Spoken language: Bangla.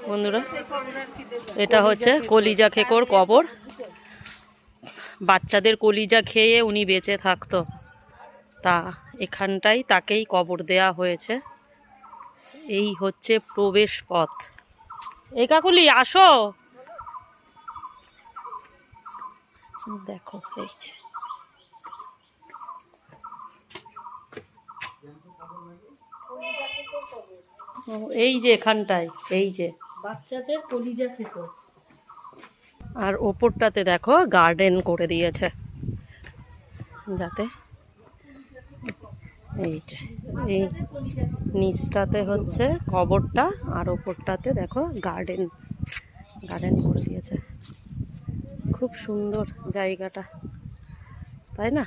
বন্ধুরা, এটা হচ্ছে কলিজা খেকোর কবর। বাচ্চাদের কলিজা খেয়ে উনি বেঁচে থাকতো, তা এখানটাই তাকেই কবর দেয়া হয়েছে। এই হচ্ছে প্রবেশ পথ। এই কাকুলি আসো, দেখো এই যে এই যে এখানটায় এই যে বাচ্চাদের কলিজা খেত। আর ওপরটাতে দেখো গার্ডেন করে দিয়েছে, যাতে এই যে এই নিচটাতে হচ্ছে কবরটা আর ওপরটাতে দেখো গার্ডেন গার্ডেন করে দিয়েছে। খুব সুন্দর জায়গাটা, তাই না?